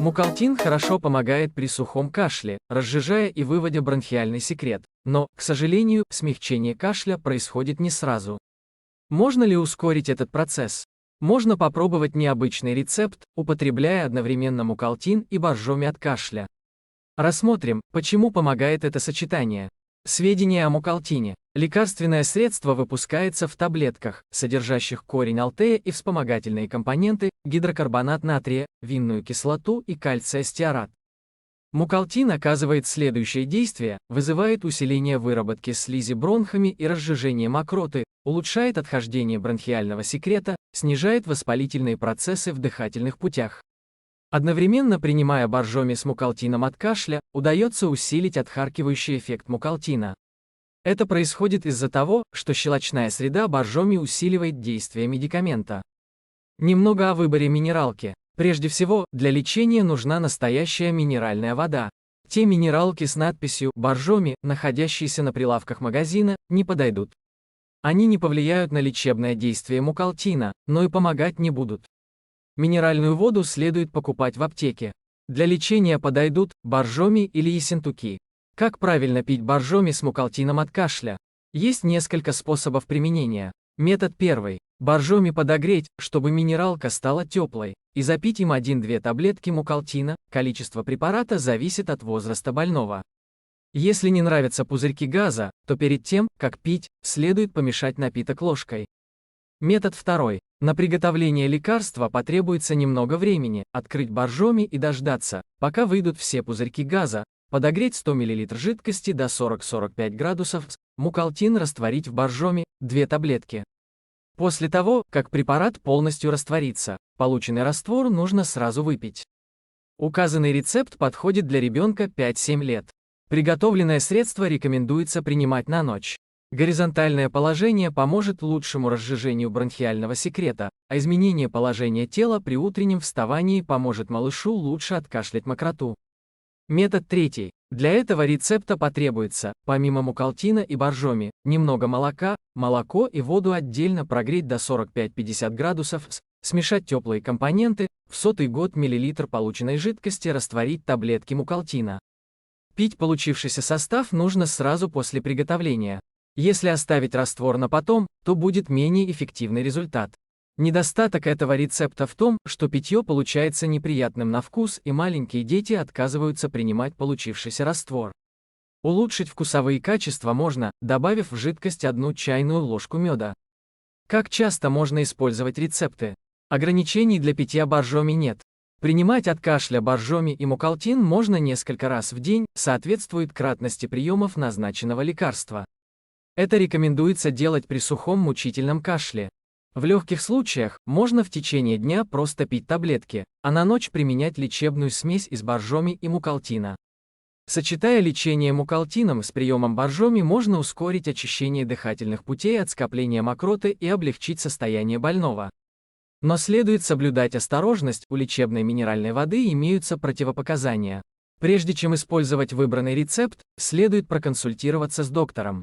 Мукалтин хорошо помогает при сухом кашле, разжижая и выводя бронхиальный секрет, но, к сожалению, смягчение кашля происходит не сразу. Можно ли ускорить этот процесс? Можно попробовать необычный рецепт, употребляя одновременно мукалтин и боржоми от кашля. Рассмотрим, почему помогает это сочетание. Сведения о мукалтине. Лекарственное средство выпускается в таблетках, содержащих корень алтея и вспомогательные компоненты, гидрокарбонат натрия, винную кислоту и кальция стеарат. Мукалтин оказывает следующее действие: вызывает усиление выработки слизи бронхами и разжижение мокроты, улучшает отхождение бронхиального секрета, снижает воспалительные процессы в дыхательных путях. Одновременно принимая боржоми с мукалтином от кашля, удается усилить отхаркивающий эффект мукалтина. Это происходит из-за того, что щелочная среда боржоми усиливает действие медикамента. Немного о выборе минералки. Прежде всего, для лечения нужна настоящая минеральная вода. Те минералки с надписью «боржоми», находящиеся на прилавках магазина, не подойдут. Они не повлияют на лечебное действие мукалтина, но и помогать не будут. Минеральную воду следует покупать в аптеке. Для лечения подойдут боржоми или ессентуки. Как правильно пить боржоми с мукалтином от кашля? Есть несколько способов применения. Метод первый. Боржоми подогреть, чтобы минералка стала теплой, и запить им 1-2 таблетки мукалтина. Количество препарата зависит от возраста больного. Если не нравятся пузырьки газа, то перед тем, как пить, следует помешать напиток ложкой. Метод второй. На приготовление лекарства потребуется немного времени, открыть боржоми и дождаться, пока выйдут все пузырьки газа, подогреть 100 мл жидкости до 40-45 градусов, мукалтин растворить в боржоми, 2 таблетки. После того, как препарат полностью растворится, полученный раствор нужно сразу выпить. Указанный рецепт подходит для ребенка 5-7 лет. Приготовленное средство рекомендуется принимать на ночь. Горизонтальное положение поможет лучшему разжижению бронхиального секрета, а изменение положения тела при утреннем вставании поможет малышу лучше откашлять мокроту. Метод третий. Для этого рецепта потребуется, помимо мукалтина и боржоми, немного молока, молоко и воду отдельно прогреть до 45-50 градусов, смешать теплые компоненты, в 100 год миллилитр полученной жидкости растворить таблетки мукалтина. Пить получившийся состав нужно сразу после приготовления. Если оставить раствор на потом, то будет менее эффективный результат. Недостаток этого рецепта в том, что питье получается неприятным на вкус, и маленькие дети отказываются принимать получившийся раствор. Улучшить вкусовые качества можно, добавив в жидкость 1 чайную ложку меда. Как часто можно использовать рецепты? Ограничений для питья боржоми нет. Принимать от кашля боржоми и мукалтин можно несколько раз в день, соответствует кратности приемов назначенного лекарства. Это рекомендуется делать при сухом мучительном кашле. В легких случаях можно в течение дня просто пить таблетки, а на ночь применять лечебную смесь из боржоми и мукалтина. Сочетая лечение мукалтином с приемом боржоми, можно ускорить очищение дыхательных путей от скопления мокроты и облегчить состояние больного. Но следует соблюдать осторожность, у лечебной минеральной воды имеются противопоказания. Прежде чем использовать выбранный рецепт, следует проконсультироваться с доктором.